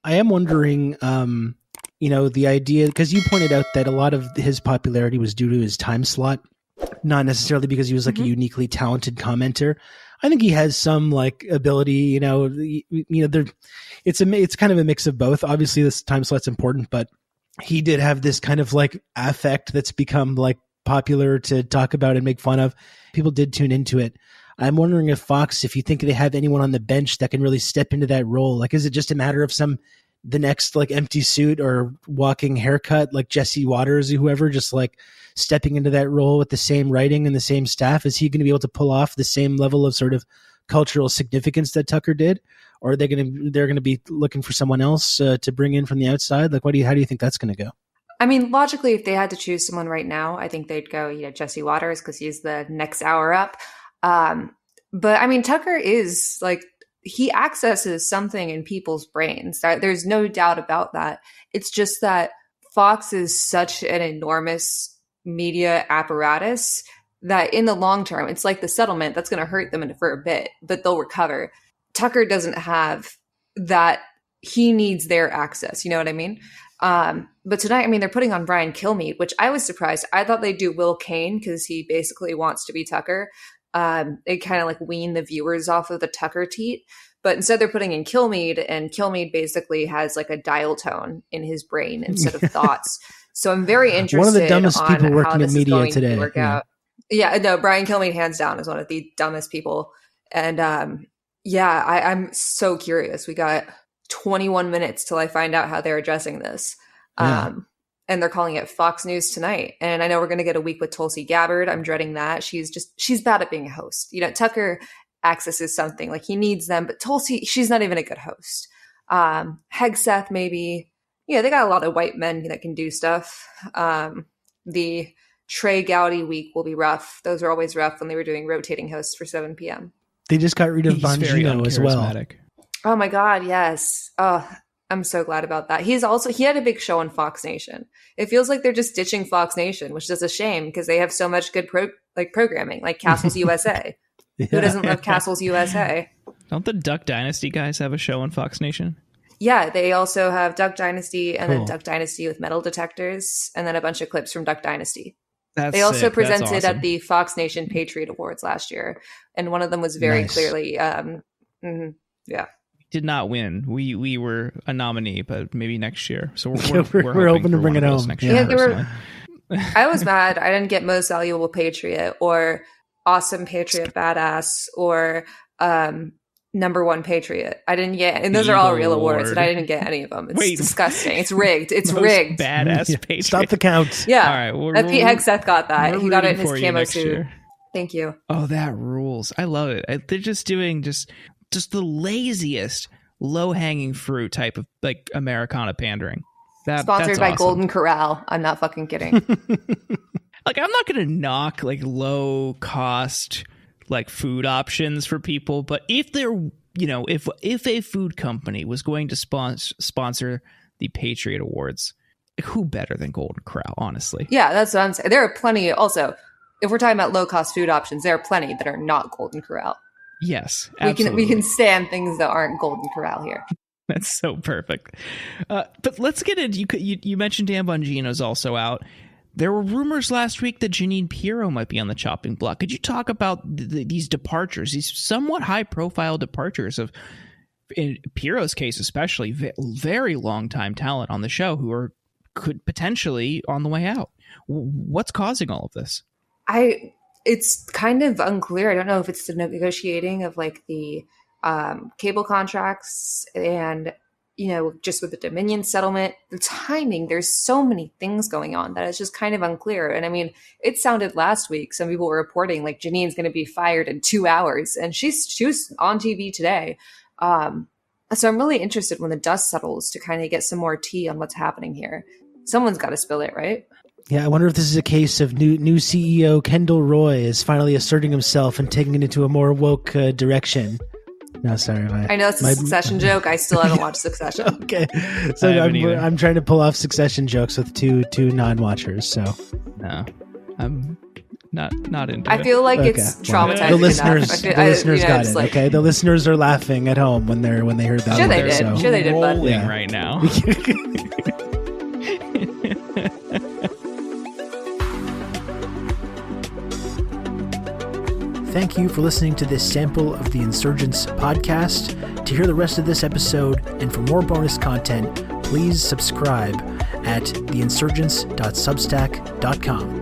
I am wondering, the idea, because you pointed out that a lot of his popularity was due to his time slot, not necessarily because he was like a uniquely talented commenter. I think he has some like ability, it's kind of a mix of both. Obviously this time slot's important, but he did have this kind of like affect that's become like popular to talk about and make fun of. People did tune into it. I'm wondering if you think they have anyone on the bench that can really step into that role. Like, is it just a matter of the next like empty suit or walking haircut, like Jesse Waters or whoever, just like stepping into that role with the same writing and the same staff? Is he going to be able to pull off the same level of sort of cultural significance that Tucker did? Or are they're going to be looking for someone else to bring in from the outside? Like, how do you think that's going to go? I mean, logically, if they had to choose someone right now, I think they'd go, Jesse Waters, because he's the next hour up. But I mean, Tucker is like, he accesses something in people's brains. There's no doubt about that. It's just that Fox is such an enormous media apparatus that in the long term, it's like the settlement that's going to hurt them for a bit, but they'll recover. Tucker doesn't have that. He needs their access. You know what I mean? But tonight, I mean, they're putting on Brian Kilmeade, which I was surprised. I thought they'd do Will Kane because he basically wants to be Tucker. They kind of like wean the viewers off of the Tucker teat, but instead they're putting in Kilmeade, and Kilmeade basically has like a dial tone in his brain instead of thoughts. So I'm very interested. One of the dumbest people working in media today. No, Brian Kilmeade hands down is one of the dumbest people. And I'm so curious. We got 21 minutes till I find out how they're addressing this. And they're calling it Fox News Tonight. And I know we're going to get a week with Tulsi Gabbard. I'm dreading that. She's bad at being a host. Tucker accesses something, like he needs them, but Tulsi, she's not even a good host. Hegseth, maybe. Yeah, they got a lot of white men that can do stuff. The Trey Gowdy week will be rough. Those are always rough when they were doing rotating hosts for 7 p.m. They just got rid of Bongino as well. Oh my God, yes. Oh, I'm so glad about that. He had a big show on Fox Nation. It feels like they're just ditching Fox Nation, which is a shame because they have so much good programming, like Castles USA. Who doesn't love Castles USA? Don't the Duck Dynasty guys have a show on Fox Nation? Yeah, they also have Duck Dynasty and then Duck Dynasty with metal detectors and then a bunch of clips from Duck Dynasty. They also presented at the Fox Nation Patriot Awards last year, and one of them was very clearly, did not win. We were a nominee, but maybe next year. So we're hoping to bring it home next year. I was mad I didn't get Most Valuable Patriot or Awesome Patriot Badass or Number One Patriot. I didn't get, and those are all real awards, and I didn't get any of them. It's disgusting. It's rigged. It's rigged. Badass Patriot. Stop the count. Yeah. All right. Pete Hegseth got that. He got it in his camo suit. Year. Thank you. Oh, that rules. I love it. They're just doing just the laziest low-hanging fruit type of like Americana pandering. Sponsored by Golden Corral. I'm not fucking kidding. Like, I'm not going to knock like low cost like food options for people, but if they're, if a food company was going to sponsor the Patriot Awards, who better than Golden Corral, honestly? Yeah, that's what I'm saying. There are plenty. Also, if we're talking about low cost food options, there are plenty that are not Golden Corral. Yes, absolutely. We can stand things that aren't Golden Corral here. That's so perfect. But let's get into, you mentioned Dan Bongino's also out. There were rumors last week that Jeanine Pirro might be on the chopping block. Could you talk about these departures, these somewhat high-profile departures of, in Pirro's case especially, very long-time talent on the show who could potentially on the way out? What's causing all of this? It's kind of unclear. I don't know if it's the negotiating of like the cable contracts and, just with the Dominion settlement, the timing, there's so many things going on that it's just kind of unclear. And I mean, it sounded last week, some people were reporting like Jeanine's going to be fired in 2 hours, and she was on TV today. So I'm really interested when the dust settles to kind of get some more tea on what's happening here. Someone's got to spill it, right? Yeah, I wonder if this is a case of new CEO Kendall Roy is finally asserting himself and taking it into a more woke direction. No, sorry. I know it's a Succession joke. I still haven't watched Succession. Okay, so I'm trying to pull off Succession jokes with two non-watchers. So no, I'm Not into I it. feel like Okay, it's well, traumatizing the listeners, enough. the listeners got it. Like, Okay, the listeners are laughing at home when they heard that. Sure they word, did. so. Sure they did, bud. Rolling Yeah. right now. Thank you for listening to this sample of the Insurgents podcast. To hear the rest of this episode and for more bonus content, please subscribe at theinsurgents.substack.com.